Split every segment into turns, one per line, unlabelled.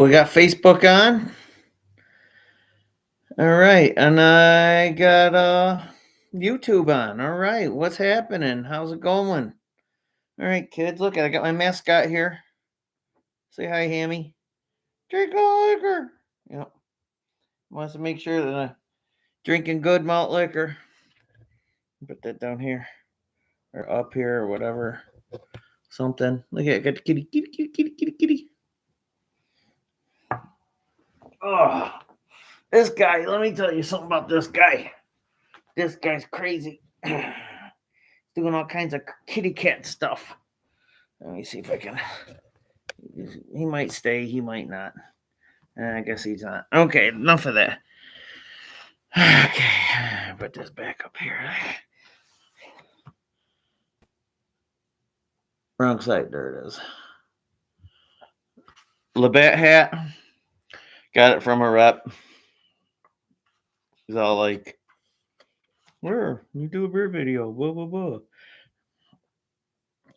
We got Facebook on. All right. And I got YouTube on. All right. What's happening? How's it going? All right, kids. Look, I got my mascot here. Say hi, Hammy. Drink all liquor. Yep. Wants to make sure that I'm drinking good malt liquor. Put that down here. Or up here or whatever. Something. Look at it. Got the kitty, kitty, kitty, kitty, kitty, kitty. Oh, this guy. Let me tell you something about this guy. This guy's crazy. Doing all kinds of kitty cat stuff. Let me see if I can. He might stay, he might not. I guess he's not. Okay, enough of that. Okay, put this back up here. Wrong side. There it is. Labatt hat. Got it from a rep. He's all like, "Where you do a beer video? Blah blah blah."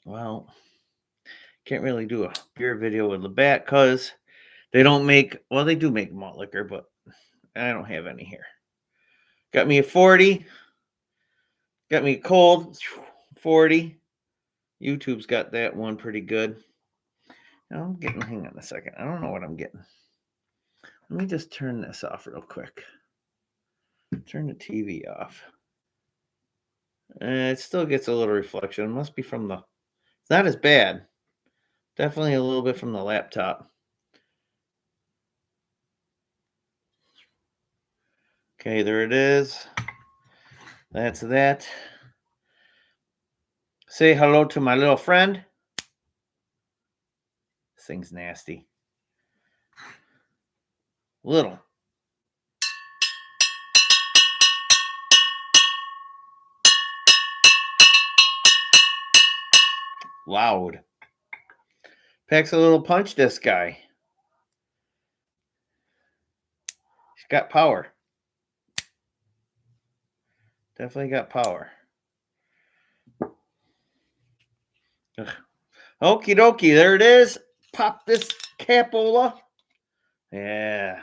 Well, can't really do a beer video with Labatt because they don't make. Well, they do make malt liquor, but I don't have any here. Got me a 40. Got me a cold 40. YouTube's got that one pretty good. Now I'm getting. Hang on a second. I don't know what I'm getting. Let me just turn this off real quick. Turn the TV off. It still gets a little reflection. It must be from the. It's not as bad. Definitely a little bit from the laptop. Okay, there it is. That's that. Say hello to my little friend. This thing's nasty. Little. Loud. Packs a little punch, this guy. He's got power. Definitely got power. Ugh. Okie dokie, there it is. Pop this capola. Yeah.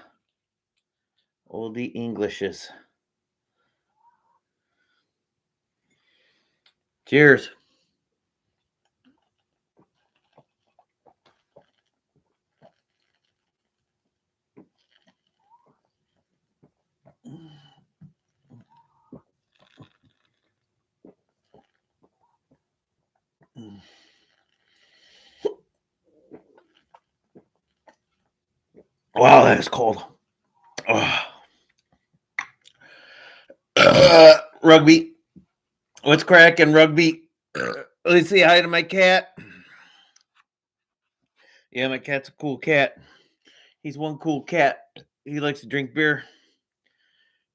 Olde Englishes. Cheers. Wow, that is cold. Rugby. What's cracking, Rugby? Let's say hi to my cat. Yeah, my cat's a cool cat. He's one cool cat. He likes to drink beer.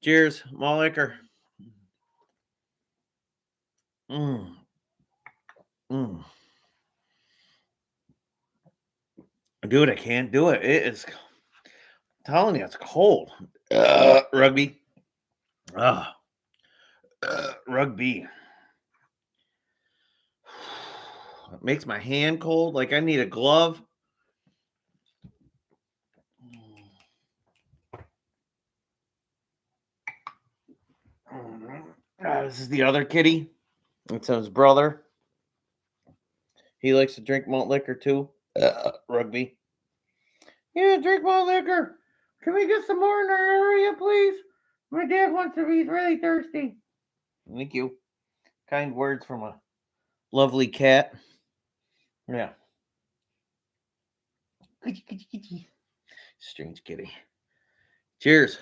Cheers, malt liquor. Mm. Dude, I can't do it. It is. I'm telling you, it's cold. Rugby. Rugby. It makes my hand cold. Like I need a glove. This is the other kitty. It's his brother. He likes to drink malt liquor too. Rugby. Yeah, drink malt liquor. Can we get some more in our area, please? My dad wants to be really thirsty. Thank you. Kind words from a lovely cat. Yeah. Strange kitty. Cheers.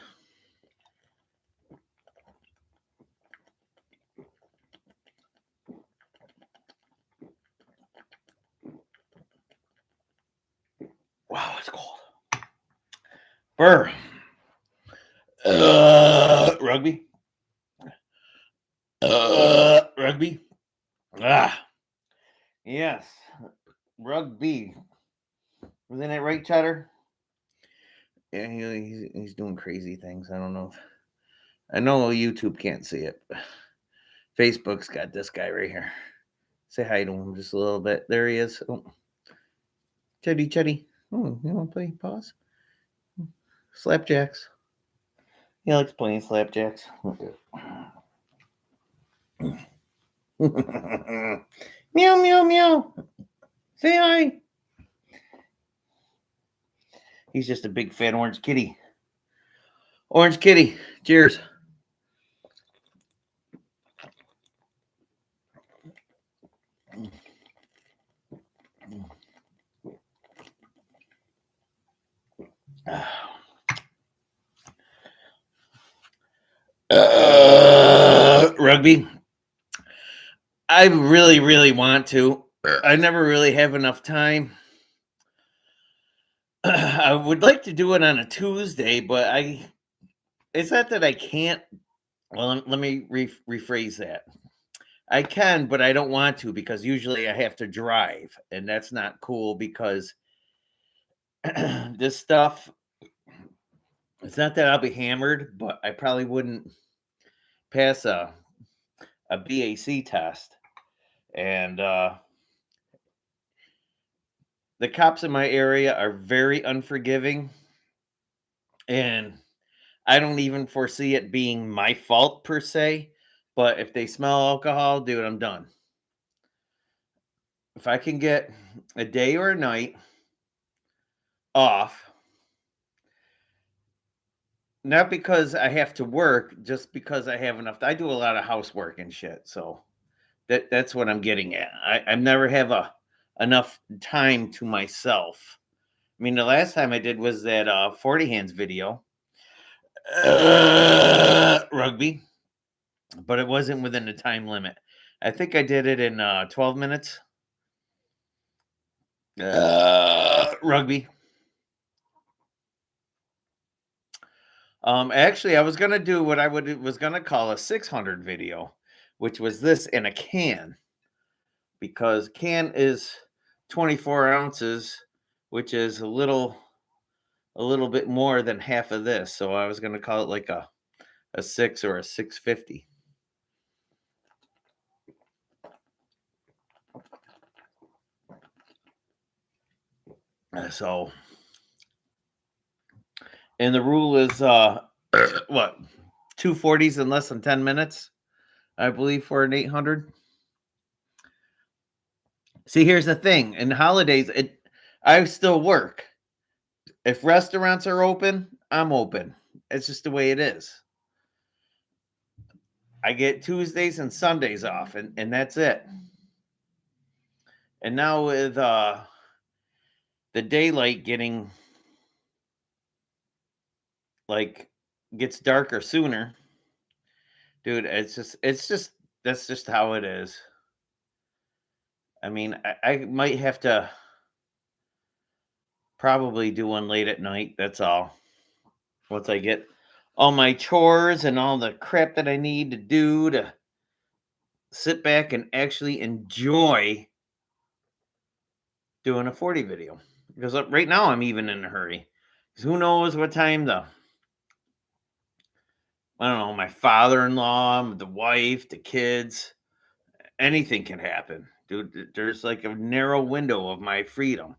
Wow, it's cold. Burr. Rugby. Rugby. Yes. Rugby. Wasn't that right, Cheddar? Yeah, he's doing crazy things. I don't know. I know YouTube can't see it. Facebook's got this guy right here. Say hi to him just a little bit. There he is. Oh. Chetty. Oh, you want to play? Pause. Slapjacks. He likes playing slapjacks. Meow, meow, meow. Say hi. He's just a big fat orange kitty. Orange kitty. Cheers. Rugby. I really, really want to. I never really have enough time. I would like to do it on a Tuesday, but it's not that I can't. Well, let me rephrase that. I can, but I don't want to because usually I have to drive, and that's not cool because this stuff, it's not that I'll be hammered, but I probably wouldn't pass a BAC test. And the cops in my area are very unforgiving, and I don't even foresee it being my fault per se. But if they smell alcohol, dude, I'm done. If I can get a day or a night off, not because I have to work, just because I have enough. I do a lot of housework and shit, so that's what I'm getting at. I never have enough time to myself. I mean, the last time I did was that 40 hands video, rugby, but it wasn't within the time limit. I think I did it in 12 minutes. Rugby. Actually, I was gonna do what was gonna call a 600 video, which was this in a can, because can is 24 ounces, which is a little bit more than half of this. So I was gonna call it like a 6 or a 650. So, and the rule is what, 240s in less than 10 minutes, I believe, for an 800. See, here's the thing: in holidays, I still work. If restaurants are open, I'm open. It's just the way it is. I get Tuesdays and Sundays off, and that's it. And now with the daylight getting like gets darker sooner, dude, it's just that's just how it is. I mean, I might have to probably do one late at night. That's all. Once I get all my chores and all the crap that I need to do to sit back and actually enjoy doing a 40 video. Because right now I'm even in a hurry. Because who knows what time I don't know, my father-in-law, the wife, the kids, anything can happen. Dude, there's like a narrow window of my freedom.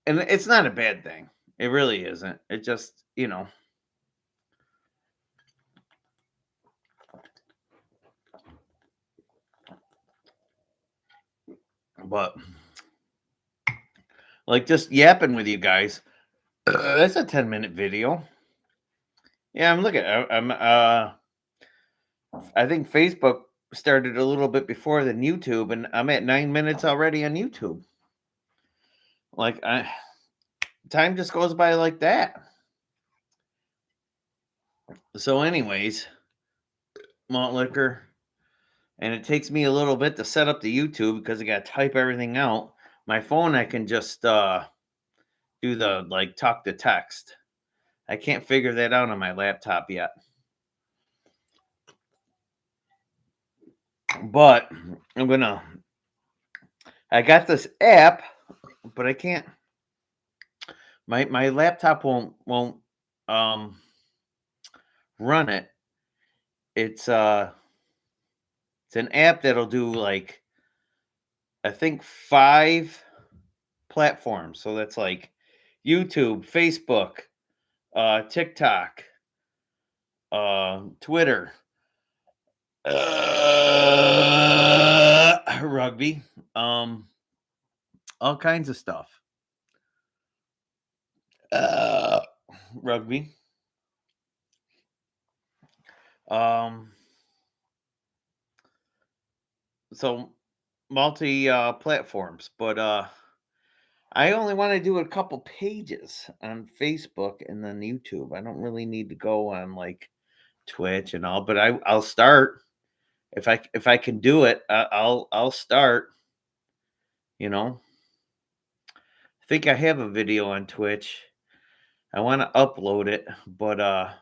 And it's not a bad thing. It really isn't. It just, but like just yapping with you guys. That's a 10-minute video. Yeah, I'm looking. I think Facebook started a little bit before than YouTube, and I'm at 9 minutes already on YouTube. Like, time just goes by like that. So, anyways, malt liquor, and it takes me a little bit to set up the YouTube because I got to type everything out. My phone, I can just do the like talk to text. I can't figure that out on my laptop yet. But I got this app, but I can't. My laptop won't run it. It's an app that'll do like I think 5 platforms. So that's like YouTube, Facebook, TikTok, Twitter, rugby, all kinds of stuff. Rugby. So multi platforms, but I only want to do a couple pages on Facebook and then YouTube. I don't really need to go on like Twitch and all, but I'll start if I can do it. I'll start. You know, I think I have a video on Twitch. I want to upload it, but I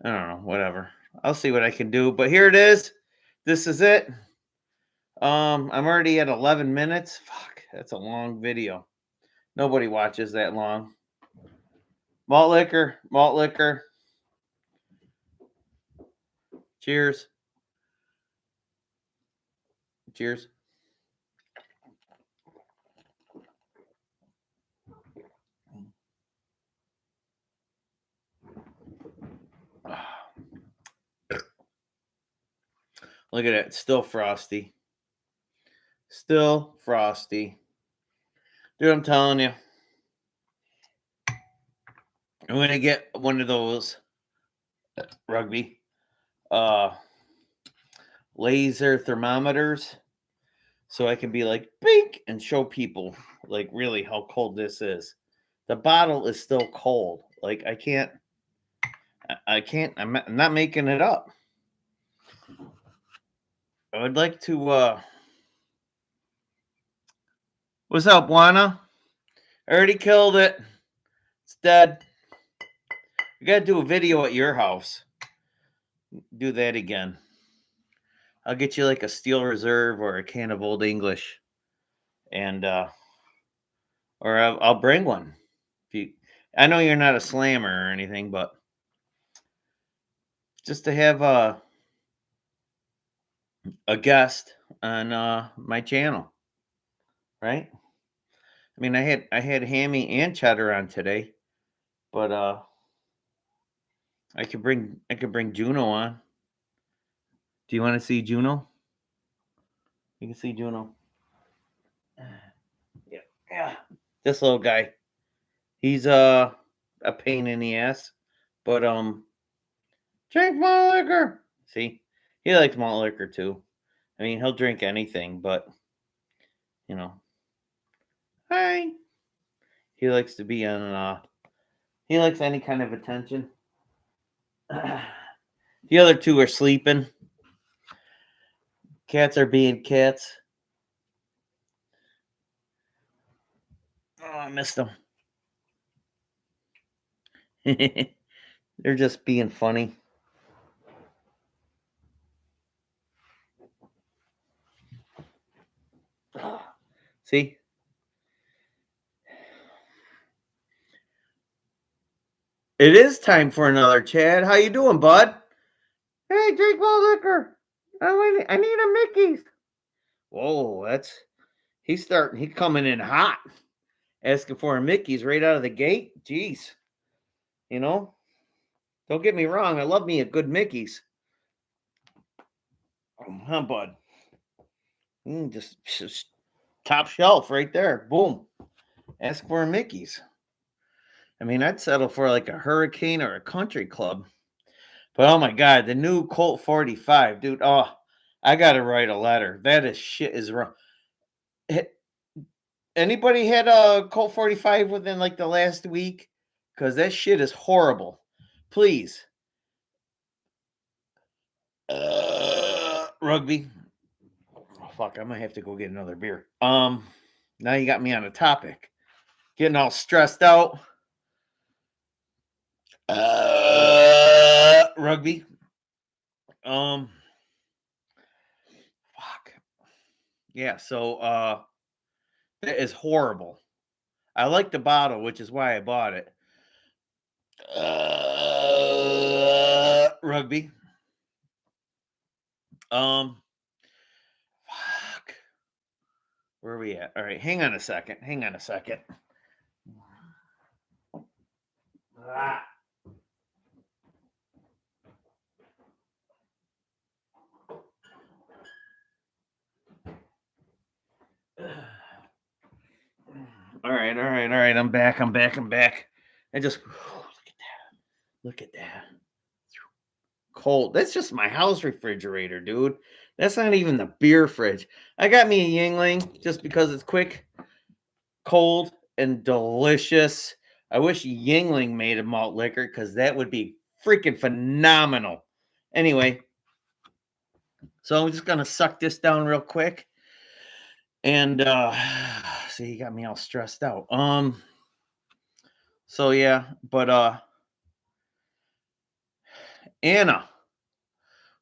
don't know. Whatever. I'll see what I can do. But here it is. This is it. I'm already at 11 minutes. Fuck, that's a long video. Nobody watches that long. Malt liquor, malt liquor. Cheers. Cheers. Look at it. It's still frosty. Still frosty. Dude, I'm telling you. I'm going to get one of those rugby laser thermometers so I can be like, bink, and show people like really how cold this is. The bottle is still cold. Like I can't, I'm not making it up. I would like to, what's up, Juana? I already killed it. It's dead. We got to do a video at your house. Do that again. I'll get you like a Steel Reserve or a can of Old English. And, or I'll bring one. I know you're not a slammer or anything, but just to have a guest on my channel, right? I mean, I had hammy and cheddar on today, but I could bring Juno on. Do you want to see Juno? You can see Juno. Yeah. This little guy. He's a pain in the ass, but drink malt liquor. See, he likes malt liquor too. I mean, he'll drink anything, but you know, hi. He likes to be on. He likes any kind of attention. The other two are sleeping. Cats are being cats. Oh, I missed them. They're just being funny. See? It is time for another Chad. How you doing, bud? Hey, drink more liquor. I need a Mickey's. Whoa, he's coming in hot. Asking for a Mickey's right out of the gate. Jeez. You know? Don't get me wrong, I love me a good Mickey's. Huh, bud? Just top shelf right there. Boom. Ask for a Mickey's. I mean, I'd settle for like a Hurricane or a Country Club. But oh my God, the new Colt 45, dude. Oh, I got to write a letter. Shit is wrong. Anybody had a Colt 45 within like the last week? Because that shit is horrible. Please. Rugby. Oh, fuck, I might have to go get another beer. Now you got me on a topic. Getting all stressed out. Rugby. Fuck. Yeah, so that is horrible. I like the bottle, which is why I bought it. Rugby. Fuck. Where are we at? All right, hang on a second. Ah. All right, all right, all right. I'm back. I'm back. I'm back. I just look at that. Look at that. Cold. That's just my house refrigerator, dude. That's not even the beer fridge. I got me a Yingling just because it's quick, cold, and delicious. I wish Yingling made a malt liquor because that would be freaking phenomenal. Anyway, so I'm just gonna suck this down real quick. And see, you got me all stressed out. So yeah, but Anna,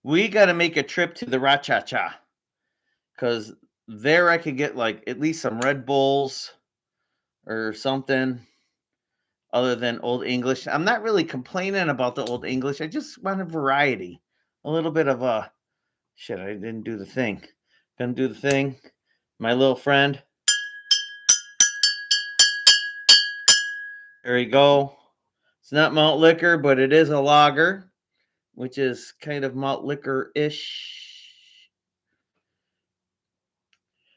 we gotta make a trip to the Racha because there I could get like at least some Red Bulls or something other than Old English. I'm not really complaining about the Old English. I just want a variety. A little bit of shit, I didn't do the thing. Gonna do the thing. My little friend. There you go. It's not malt liquor, but it is a lager, which is kind of malt liquor-ish.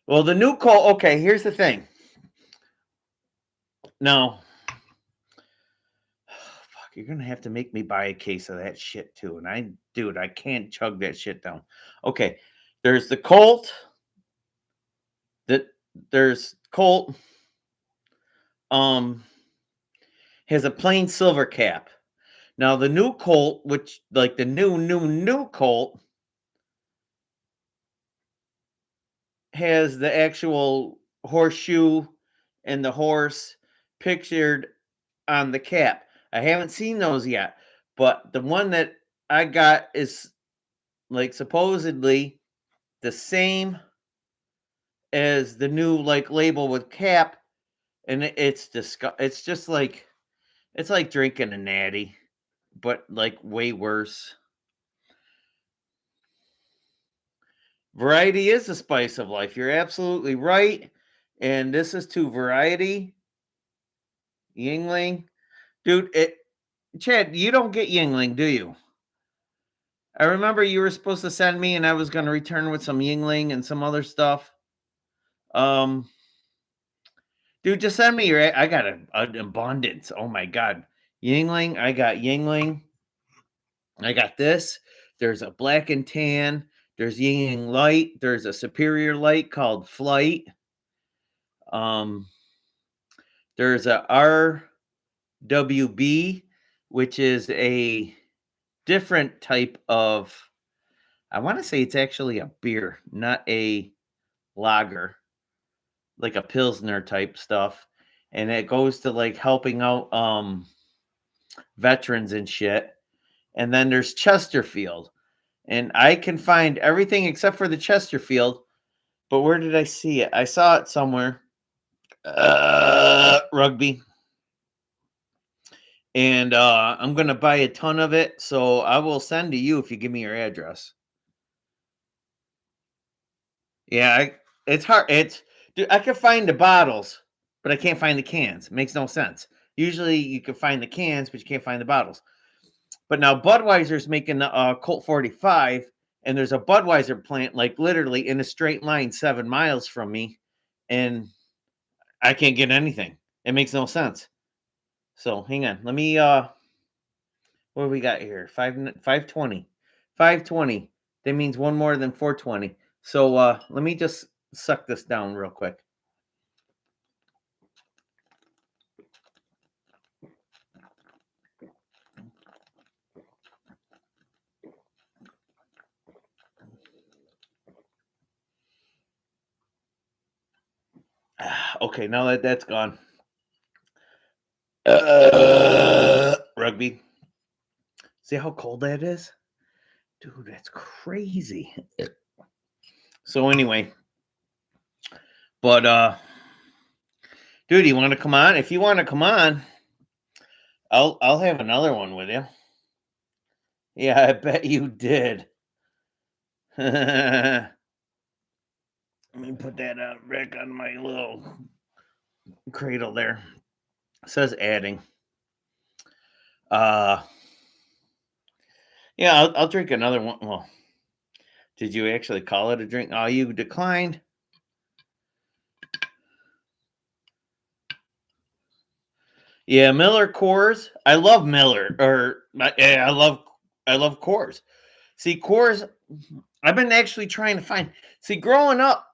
Well, the new Colt, okay, here's the thing. Now, fuck, you're gonna have to make me buy a case of that shit too. And dude, I can't chug that shit down. Okay, there's the Colt. That there's Colt. Um, has a plain silver cap. Now the new Colt, which like the new Colt, has the actual horseshoe and the horse pictured on the cap. I haven't seen those yet, but the one that I got is like supposedly the same as the new like label with cap, and it's just like it's like drinking a natty, but like way worse. Variety is the spice of life. You're absolutely right. And this is to variety. Yingling. Dude, Chad, you don't get Yingling, do you? I remember you were supposed to send me and I was going to return with some Yingling and some other stuff. Um Dude, just send me I got an abundance. Oh my god. Yingling, I got Yingling. I got this. There's a black and tan. There's Yingling Light. There's a superior light called Flight. Um there's a RWB, which is a different type of, I want to say it's actually a beer, not a lager, like a pilsner type stuff. And it goes to like helping out veterans and shit. And then there's Chesterfield. And I can find everything except for the Chesterfield. But where did I see it? I saw it somewhere. Rugby. And I'm gonna buy a ton of it, so I will send to you if you give me your address. Yeah, it's hard. Dude, I can find the bottles, but I can't find the cans. It makes no sense. Usually, you can find the cans, but you can't find the bottles. But now Budweiser's making the Colt 45, and there's a Budweiser plant like literally in a straight line 7 miles from me, and I can't get anything. It makes no sense. So hang on, let me what do we got here? 520. 520. That means one more than 420. So let me just suck this down real quick. Okay, now that that's gone. Rugby. See how cold that is? Dude, that's crazy. So anyway, but dude, you want to come on? If you want to come on, I'll have another one with you. Yeah, I bet you did. Let me put that back on my little cradle there. It says adding. Uh, yeah, I'll drink another one. Well, did you actually call it a drink? Oh, you declined. Yeah, Miller Coors. I love Miller, I love Coors. See, Coors. I've been actually trying to find. See, growing up,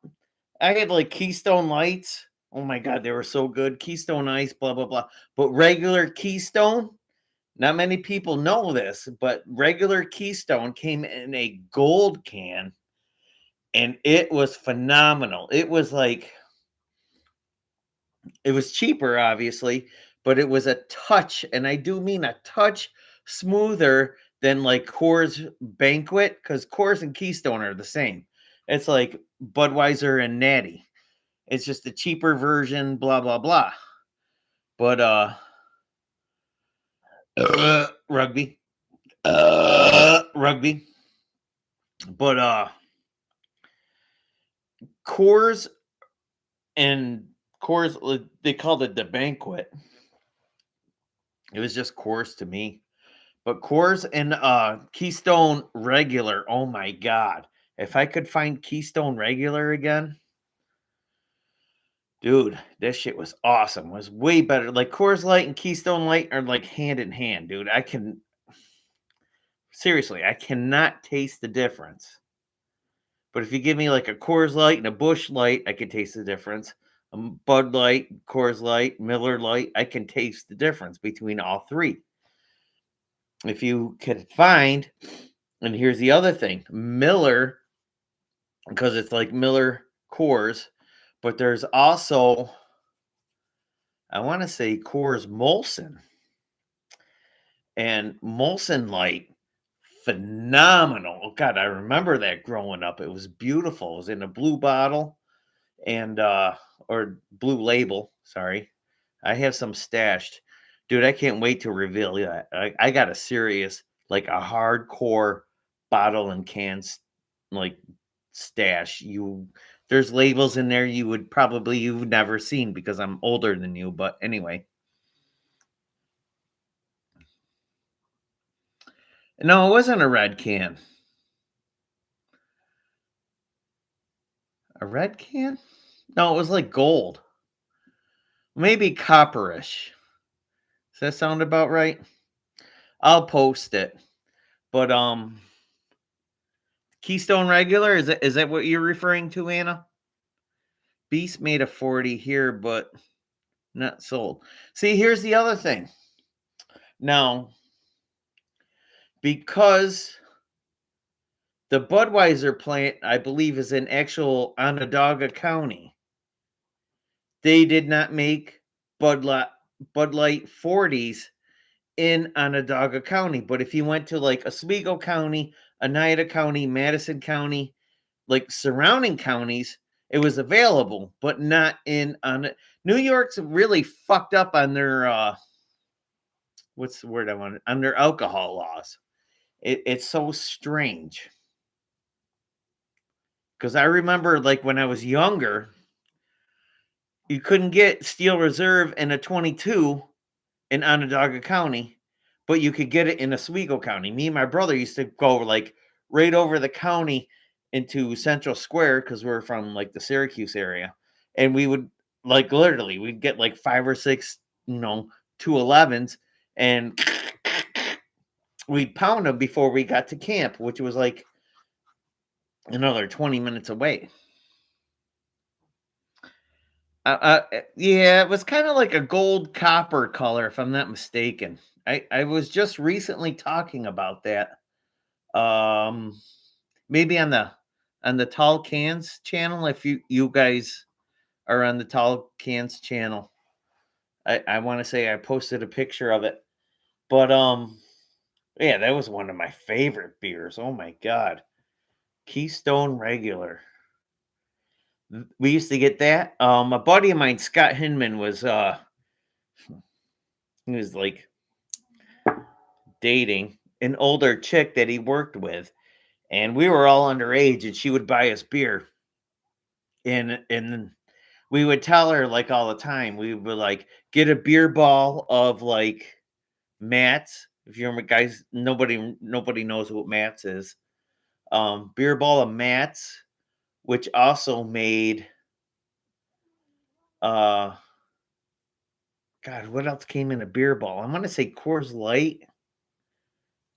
I had like Keystone Lights. Oh my god, they were so good. Keystone Ice, blah blah blah. But regular Keystone, not many people know this, but regular Keystone came in a gold can and it was phenomenal. It was cheaper, obviously, but it was a touch, and I do mean a touch smoother than like Coors Banquet, because Coors and Keystone are the same. It's like Budweiser and Natty. It's just a cheaper version, blah blah blah. But rugby, rugby. But Coors and Coors, they called it the Banquet. It was just Coors to me. But Coors and Keystone Regular, oh my god. If I could find Keystone Regular again, dude, this shit was awesome. It was way better. Like Coors Light and Keystone Light are like hand in hand, dude. I can seriously, I cannot taste the difference. But if you give me like a Coors Light and a Bush Light, I can taste the difference. Bud Light, Coors Light, Miller Light, I can taste the difference between all three. If you can find, and here's the other thing, Miller, because it's like Miller Coors, but there's also, I want to say Coors Molson, and Molson Light, phenomenal. Oh God, I remember that growing up. It was beautiful. It was in a blue bottle and or blue label, sorry. I have some stashed. Dude, I can't wait to reveal that. I got a serious, like a hardcore bottle and cans like stash. There's labels in there you've never seen because I'm older than you, but anyway. No, it wasn't a red can. A red can? No, it was like gold. Maybe copperish. Does that sound about right? I'll post it. But Keystone Regular, is that what you're referring to, Anna? Beast made a 40 here, but not sold. See, here's the other thing. Now, because the Budweiser plant, I believe, is in actual Onondaga County, they did not make Bud Light, Bud Light 40s in Onondaga County. But if you went to like Oswego County, Oneida County, Madison County, like surrounding counties, it was available, but not in on New York's really fucked up on their what's the word I want on their alcohol laws. It's so strange because I remember like when I was younger, you couldn't get Steel Reserve in a 22 in Onondaga County, but you could get it in Oswego County. Me and my brother used to go like right over the county into Central Square because we're from like the Syracuse area, and we would like literally we'd get like 5 or 6, 211s, and we'd pound them before we got to camp, which was like another 20 minutes away. Yeah, it was kind of like a gold copper color, if I'm not mistaken. I was just recently talking about that. Um, maybe on the Tall Cans channel. If you guys are on the Tall Cans channel, I want to say I posted a picture of it. But yeah, that was one of my favorite beers. Oh my god, Keystone Regular. We used to get that. A buddy of mine, Scott Hinman, he was like dating an older chick that he worked with, and we were all underage, and she would buy us beer, and we would tell her like all the time. We would like get a beer ball of like Mats. If you remember, guys, nobody knows what Mats is. Beer ball of Mats, which also made uh God, what else came in a beer ball? I'm gonna say Coors Light.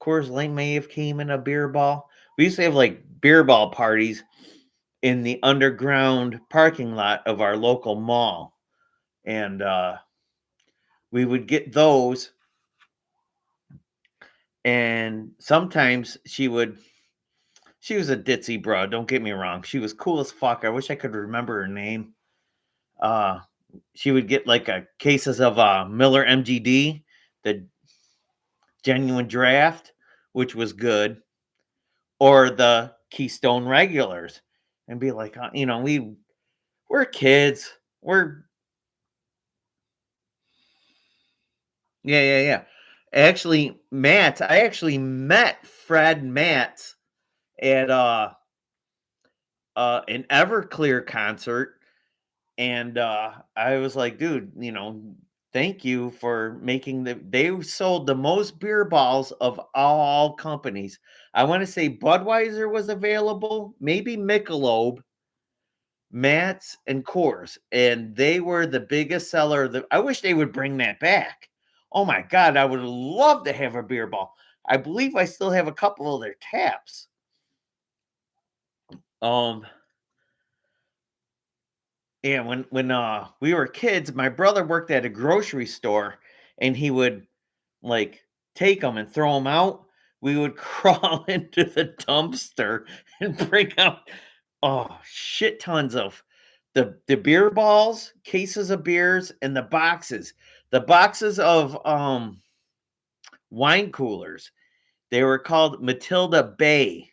Coors Light may have came in a beer ball. We used to have like beer ball parties in the underground parking lot of our local mall. And we would get those, and sometimes she was a ditzy bro, don't get me wrong. She was cool as fuck. I wish I could remember her name. Uh she would get like a cases of Miller MGD, the genuine draft, which was good, or the Keystone regulars, and be like, we're kids. We're Yeah, yeah, yeah. Actually, I actually met Fred Matz at an Everclear concert, and I was like, dude, thank you for making they sold the most beer balls of all companies. I want to say Budweiser was available, maybe Michelob, Mats, and Coors, and they were the biggest seller. I wish they would bring that back. Oh my god, I would love to have a beer ball. I believe I still have a couple of their taps. Um, yeah, when we were kids, my brother worked at a grocery store, and he would like take them and throw them out. We would crawl into the dumpster and bring out shit tons of the beer balls, cases of beers, and the boxes of wine coolers. They were called Matilda Bay.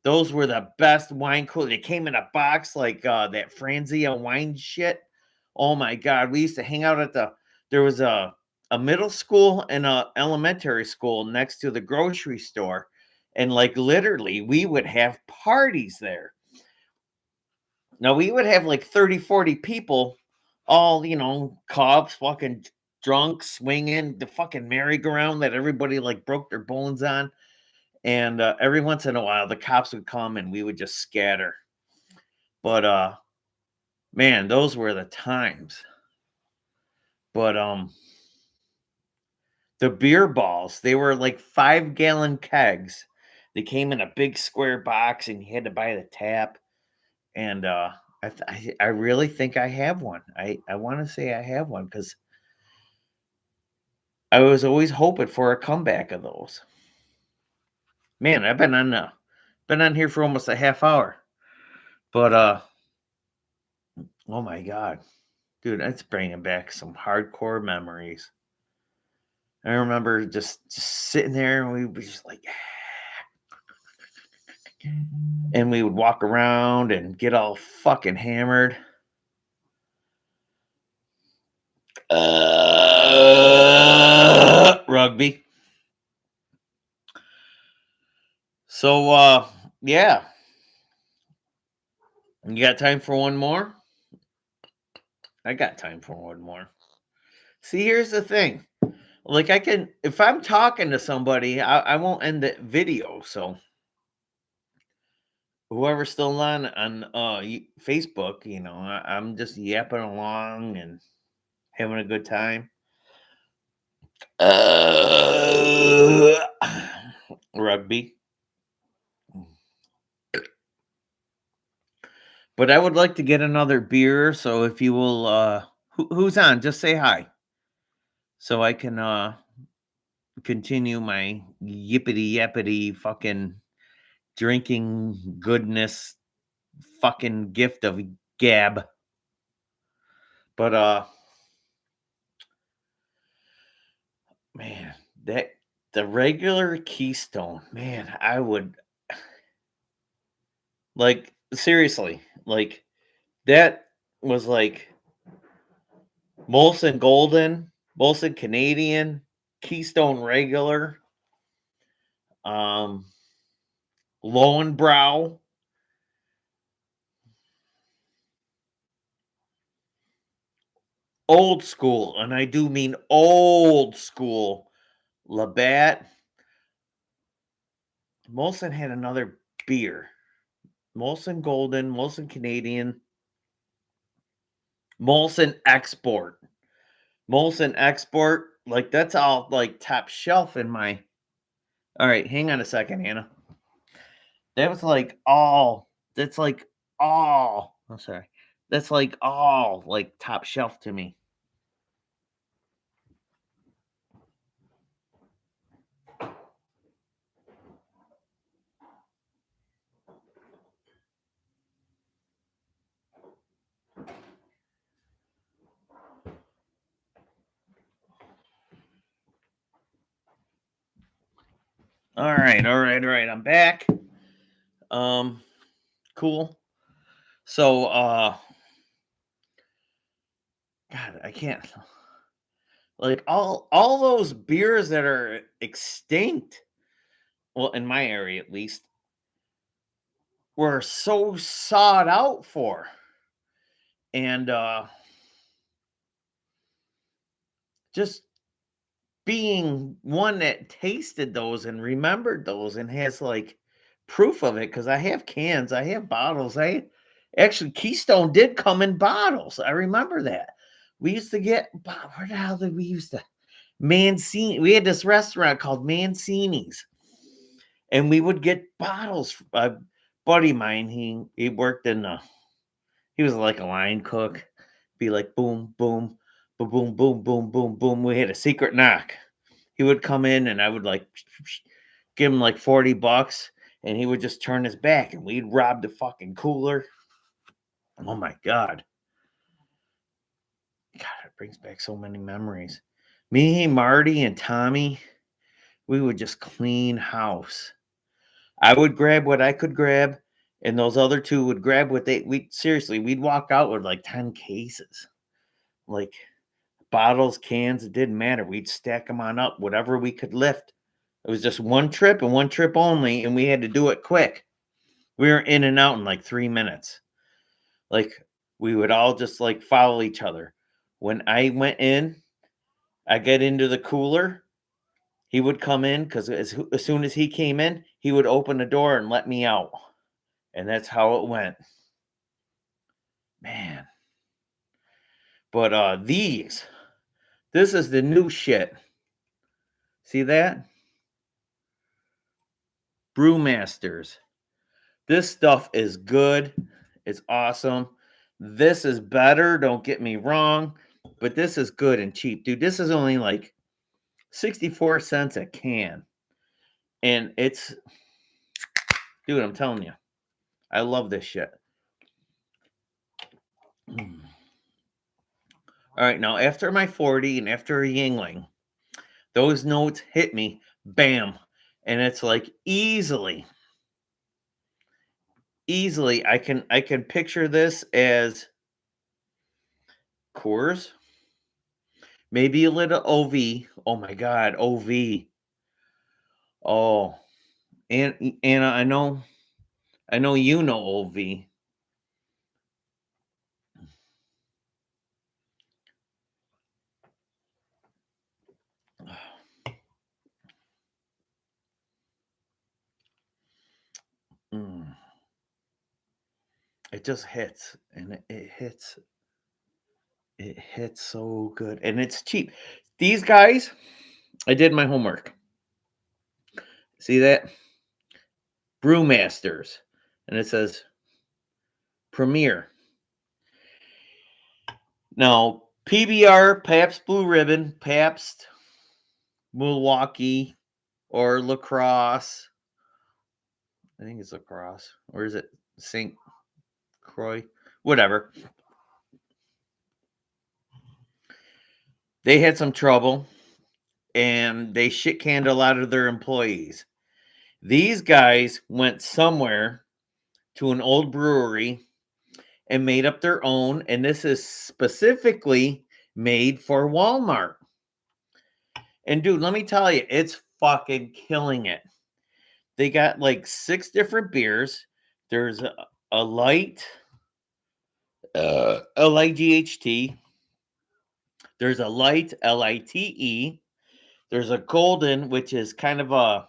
Those were the best wine cooler. They came in a box like that Franzia wine shit. Oh my god, we used to hang out at there was a middle school and a elementary school next to the grocery store, and like literally we would have parties there. Now we would have like 30, 40 people, all, cops, fucking drunk, swinging the fucking merry-go-round that everybody like broke their bones on. And every once in a while, the cops would come and we would just scatter. But man, those were the times. But the beer balls, they were like 5-gallon kegs. They came in a big square box, and you had to buy the tap. And I really think I have one. I want to say I have one because I was always hoping for a comeback of those. Man, I've been on here for almost a half hour. But oh my god, dude, that's bringing back some hardcore memories. I remember just sitting there, and we were just like, and we would walk around and get all fucking hammered. Rugby. So yeah, you got time for one more? I got time for one more. See, here's the thing. Like, I can, if I'm talking to somebody, I won't end the video. So whoever's still on Facebook, I'm just yapping along and having a good time. Uh, Rugby. But I would like to get another beer. So if you will, who's on? Just say hi, so I can continue my yippity yappity fucking drinking goodness fucking gift of gab. But man, that the regular Keystone, man, I would like seriously, like that was like Molson Golden, Molson Canadian, Keystone Regular, um, Lowenbrow, old school, and I do mean old school Labatt. Molson had another beer. Molson Golden, Molson Canadian, Molson Export. Molson Export, like that's all like top shelf in my. All right, hang on a second, Hannah. That was like all. That's like all. I'm sorry. That's like all like top shelf to me. All right, all right, all right. I'm back. Um, cool. So, God, I can't. Like all those beers that are extinct, well, in my area at least, were so sought out for. And just being one that tasted those and remembered those and has like proof of it because I have cans, I have bottles. I actually Keystone did come in bottles. I remember that. We used to get where the hell did we used to Mancini? We had this restaurant called Mancini's, and we would get bottles. A buddy of mine, he worked in the he was like a line cook. Be like boom, boom, boom, boom, boom, boom, boom, boom. We had a secret knock. He would come in and I would like give him like $40 and he would just turn his back and we'd rob the fucking cooler. Oh my God. God, it brings back so many memories. Me, Marty, and Tommy, we would just clean house. I would grab what I could grab, and those other two would grab what we seriously, we'd walk out with like 10 cases. Like bottles, cans, it didn't matter. We'd stack them on up, whatever we could lift. It was just one trip and one trip only, and we had to do it quick. We were in and out in like 3 minutes. Like we would all just like follow each other. When I went in, I get into the cooler. He would come in because as soon as he came in, he would open the door and let me out. And that's how it went. Man. But this is the new shit. See that? Brewmasters. This stuff is good. It's awesome. This is better, don't get me wrong, but this is good and cheap. Dude, this is only like 64 cents a can. And it's dude, I'm telling you. I love this shit. All right, now after my 40 and after a Yingling, those notes hit me, bam. And it's like easily I can picture this as Coors, maybe a little OV. Oh my God, OV. Oh, and Anna, I know you know OV. Mm. It just hits, and it hits so good, and it's cheap. These guys, I did my homework. See that? Brewmasters, and it says Premier. Now, PBR, Pabst Blue Ribbon, Pabst, Milwaukee, or Lacrosse. I think it's Lacrosse. Or is it St. Croix? Whatever. They had some trouble and they shit canned a lot of their employees. These guys went somewhere to an old brewery and made up their own. And this is specifically made for Walmart. And dude, let me tell you, it's fucking killing it. They got like 6 different beers. There's a light, GHT. There's a light LITE. There's a golden, which is kind of a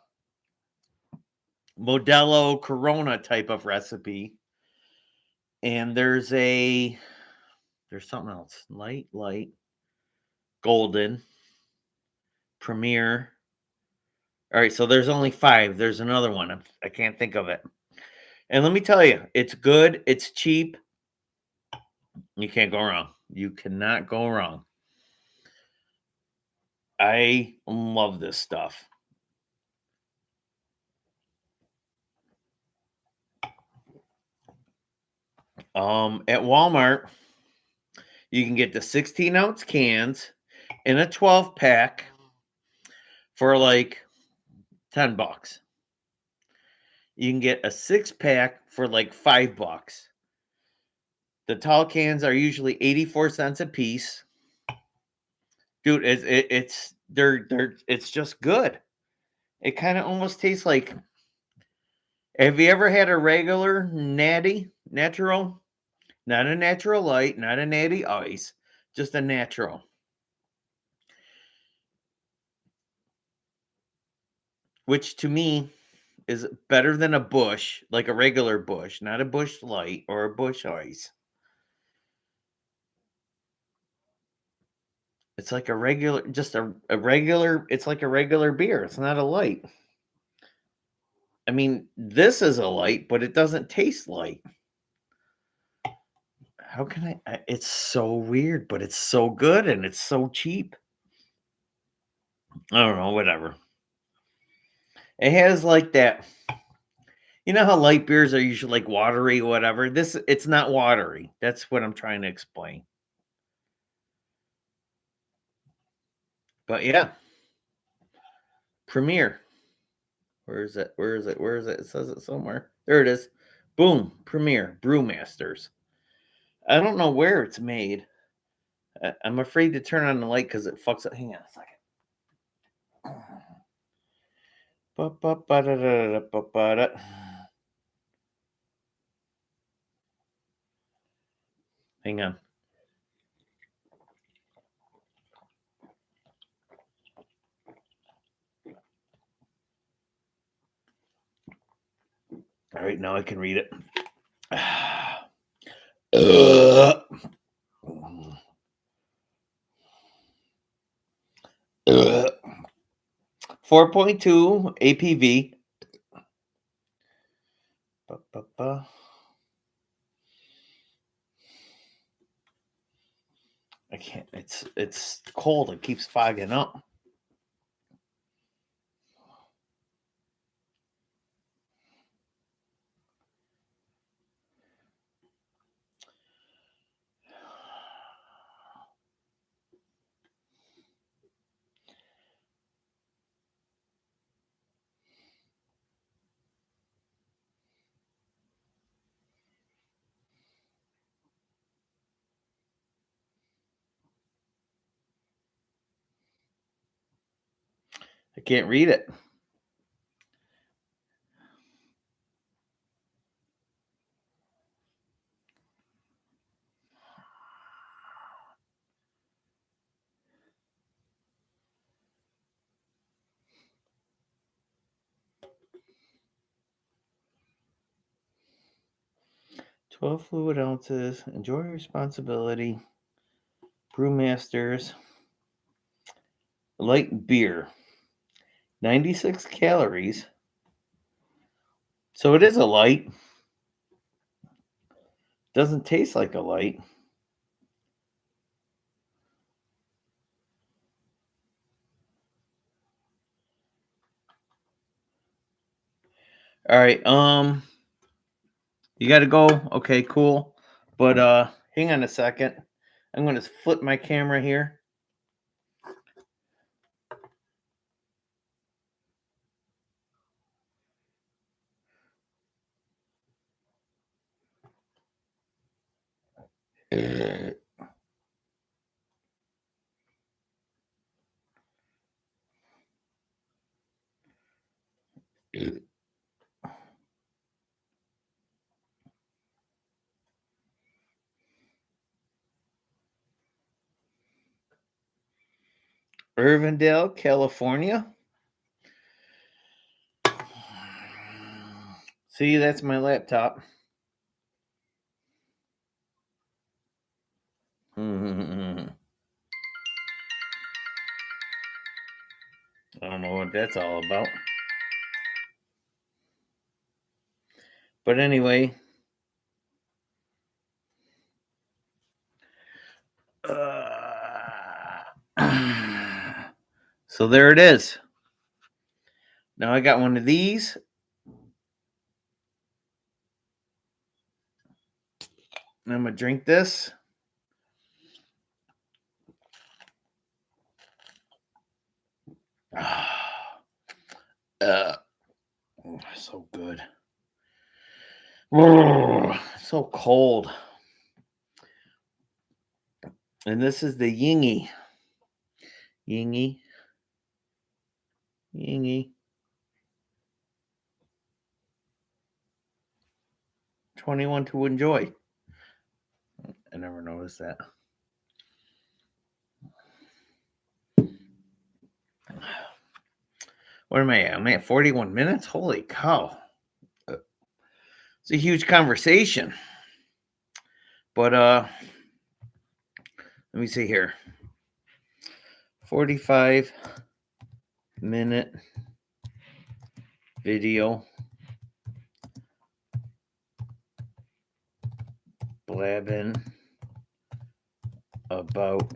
Modelo Corona type of recipe. And there's something else. Light, golden, premier. All right, so there's only 5. There's another one. I can't think of it. And let me tell you, it's good, it's cheap. You can't go wrong. You cannot go wrong. I love this stuff. At Walmart, you can get the 16-ounce cans in a 12-pack for like $10. You can get a 6-pack for like $5. The tall cans are usually 84 cents a piece. Dude, it's just good. It kind of almost tastes like, have you ever had a regular natural? Not a natural light, not a natty ice, just a natural. Which to me is better than a Busch, like a regular Busch, not a Busch Light or a Busch Ice. It's like a regular, just a regular, it's like a regular beer. It's not a light. I mean, this is a light, but it doesn't taste light. How can it's so weird, but it's so good and it's so cheap. I don't know, whatever. It has like that. You know how light beers are usually like watery, whatever. It's not watery. That's what I'm trying to explain. But yeah, Premier. Where is it? Where is it? Where is it? It says it somewhere. There it is. Boom, Premier Brewmasters. I don't know where it's made. I'm afraid to turn on the light because it fucks up. Hang on a second. Hang on. All right, now I can read it. 4.2 APV. I can't. It's cold. It keeps fogging up. I can't read it. "12 fluid ounces. Enjoy responsibility. Brewmasters. Light beer. 96 calories. So it is a light. Doesn't taste like a light. All right. You got to go. Okay, cool. But hang on a second. I'm going to flip my camera here. Irvindale, California. See, that's my laptop. I don't know what that's all about. But anyway, so there it is. Now I got one of these. And I'm going to drink this. So good. So cold. And this is the Yingy. Yingy. 21 to enjoy. I never noticed that. What am I at? I'm at 41 minutes? Holy cow. It's a huge conversation. But let me see here. 45-minute video blabbing about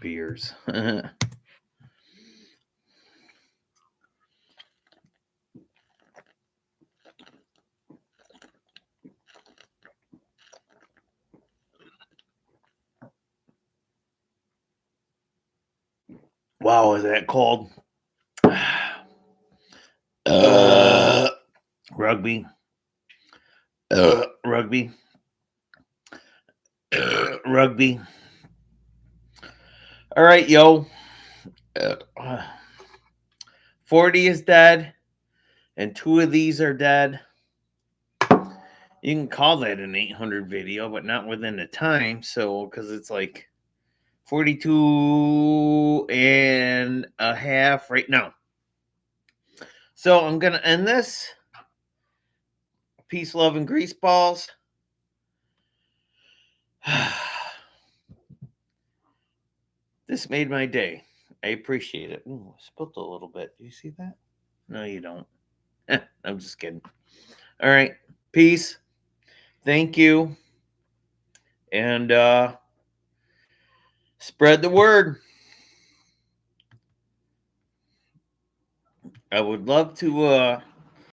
beers. Wow, is that cold? Rugby. Rugby. Rugby. All right, yo. 40 is dead, and 2 of these are dead. You can call that an 800 video, but not within the time. So, because it's like 42 and a half right now. So, I'm going to end this. Peace, love, and grease balls. This made my day. I appreciate it. Ooh, I spilled a little bit. Do you see that? No, you don't. I'm just kidding. All right. Peace. Thank you. And spread the word. I would love to